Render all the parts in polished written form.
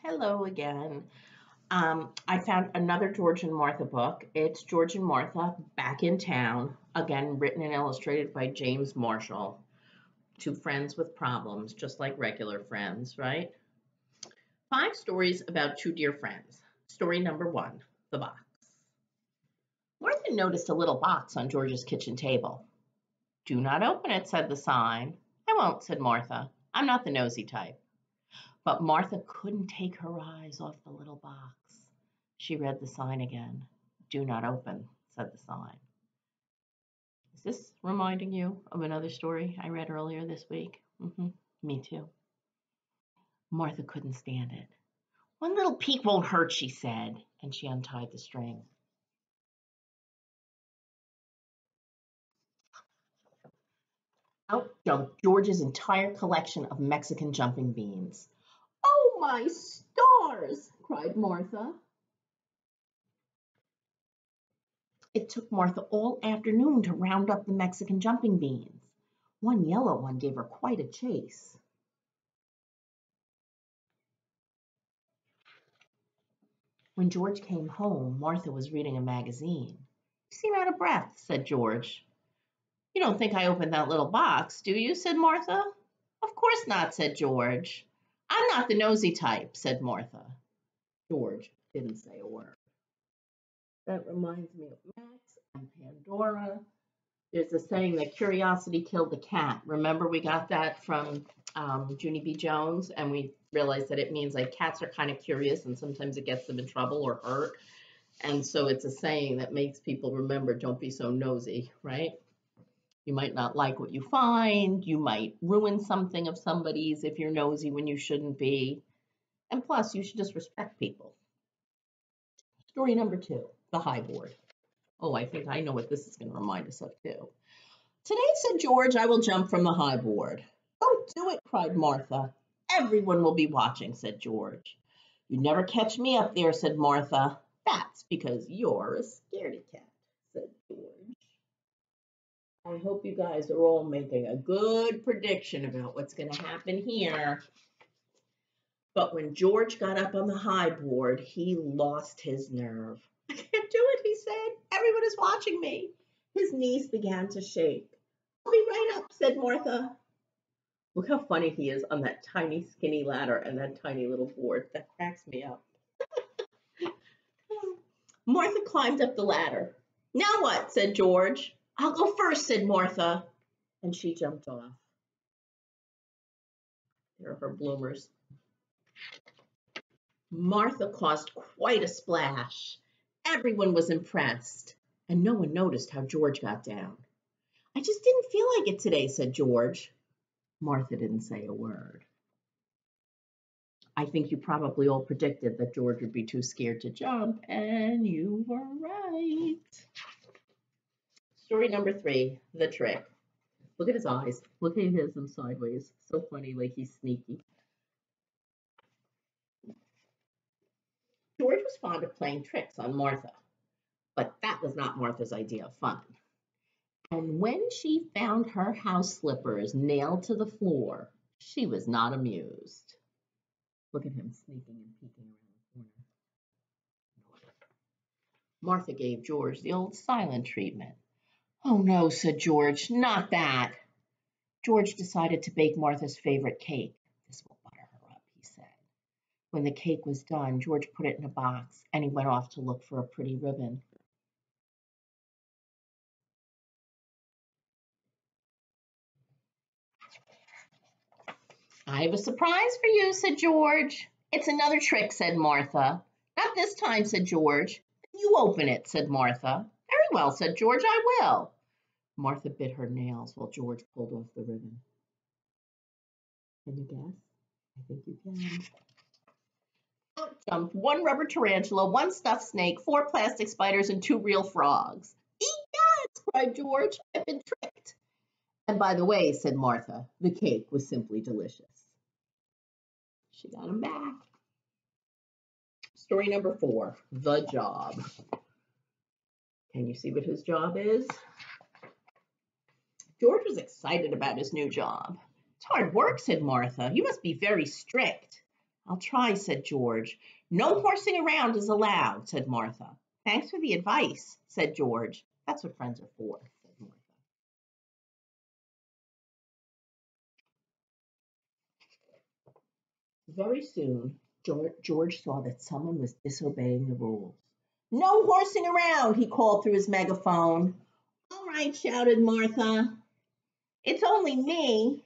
Hello again. I found another George and Martha book. It's George and Martha Back in Town, again written and illustrated by James Marshall. Two friends with problems, just like regular friends, right? 5 stories about two dear friends. Story number 1, The Box. Martha noticed a little box on George's kitchen table. Do not open it, said the sign. I won't, said Martha. I'm not the nosy type. But Martha couldn't take her eyes off the little box. She read the sign again. Do not open, said the sign. Is this reminding you of another story I read earlier this week? Me too. Martha couldn't stand it. One little peek won't hurt, she said, and she untied the string. Out jumped George's entire collection of Mexican jumping beans. Oh, my stars, cried Martha. It took Martha all afternoon to round up the Mexican jumping beans. One yellow one gave her quite a chase. When George came home, Martha was reading a magazine. You seem out of breath, said George. You don't think I opened that little box, do you? Said Martha. Of course not, said George. I'm not the nosy type, said Martha. George didn't say a word. That reminds me of Max and Pandora. There's a saying that curiosity killed the cat. Remember, we got that from Junie B. Jones, and we realized that it means like cats are kind of curious and sometimes it gets them in trouble or hurt. And so it's a saying that makes people remember, don't be so nosy, right? You might not like what you find. You might ruin something of somebody's if you're nosy when you shouldn't be. And plus, you should just respect people. Story number 2, The High Board. Oh, I think I know what this is going to remind us of too. Today, said George, I will jump from the high board. Don't do it, cried Martha. Everyone will be watching, said George. You never catch me up there, said Martha. That's because you're a scaredy cat, said George. I hope you guys are all making a good prediction about what's going to happen here. But when George got up on the high board, he lost his nerve. I can't do it, he said. Everyone is watching me. His knees began to shake. I'll be right up, said Martha. Look how funny he is on that tiny, skinny ladder and that tiny little board. That cracks me up. Martha climbed up the ladder. Now what, said George. I'll go first, said Martha. And she jumped off. There are her bloomers. Martha caused quite a splash. Everyone was impressed, and no one noticed how George got down. I just didn't feel like it today, said George. Martha didn't say a word. I think you probably all predicted that George would be too scared to jump, and you were right. Story number 3, The Trick. Look at his eyes. Look at him sideways. So funny, like he's sneaky. George was fond of playing tricks on Martha, but that was not Martha's idea of fun. And when she found her house slippers nailed to the floor, she was not amused. Look at him sneaking and peeking around the corner. Martha gave George the old silent treatment. Oh no, said George, not that. George decided to bake Martha's favorite cake. This will butter her up, he said. When the cake was done, George put it in a box and he went off to look for a pretty ribbon. I have a surprise for you, said George. It's another trick, said Martha. Not this time, said George. You open it, said Martha. Very well, said George, I will. Martha bit her nails while George pulled off the ribbon. Can you guess? I think you can. Out jumped 1 rubber tarantula, 1 stuffed snake, 4 plastic spiders, and 2 real frogs. Egad, cried George. I've been tricked. And by the way, said Martha, the cake was simply delicious. She got him back. Story number 4, The Job. Can you see what his job is? George was excited about his new job. It's hard work, said Martha. You must be very strict. I'll try, said George. No horsing around is allowed, said Martha. Thanks for the advice, said George. That's what friends are for, said Martha. Very soon, George saw that someone was disobeying the rules. No horsing around, he called through his megaphone. All right, shouted Martha. It's only me.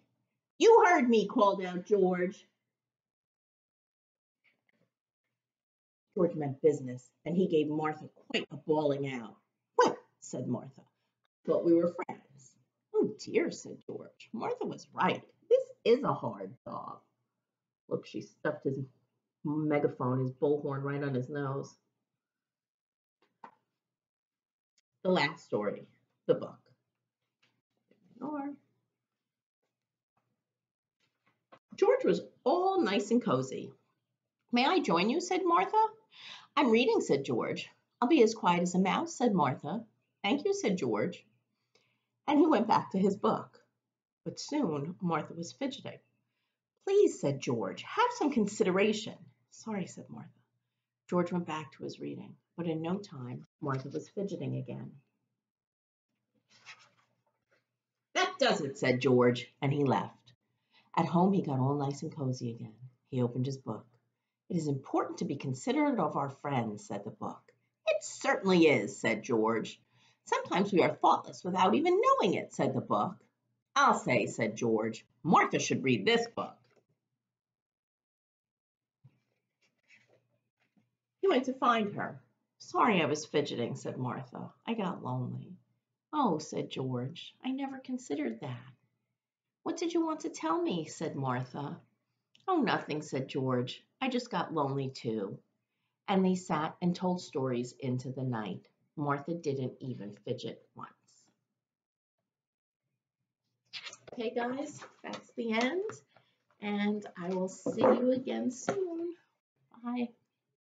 You heard me, called out George. George meant business, and he gave Martha quite a bawling out. Well, said Martha, thought we were friends. Oh dear, said George. Martha was right. This is a hard job. Look, she stuffed his megaphone, his bullhorn, right on his nose. The last story, the book. George was all nice and cozy. May I join you, said Martha. I'm reading, said George. I'll be as quiet as a mouse, said Martha. Thank you, said George. And he went back to his book. But soon Martha was fidgeting. Please, said George, have some consideration. Sorry, said Martha. George went back to his reading, but in no time, Martha was fidgeting again. That does it, said George, and he left. At home, he got all nice and cozy again. He opened his book. It is important to be considerate of our friends, said the book. It certainly is, said George. Sometimes we are thoughtless without even knowing it, said the book. I'll say, said George, Martha should read this book. He went to find her. Sorry I was fidgeting, said Martha. I got lonely. Oh, said George, I never considered that. What did you want to tell me? Said Martha. Oh, nothing, said George. I just got lonely too. And they sat and told stories into the night. Martha didn't even fidget once. Okay, guys, that's the end. And I will see you again soon. Bye.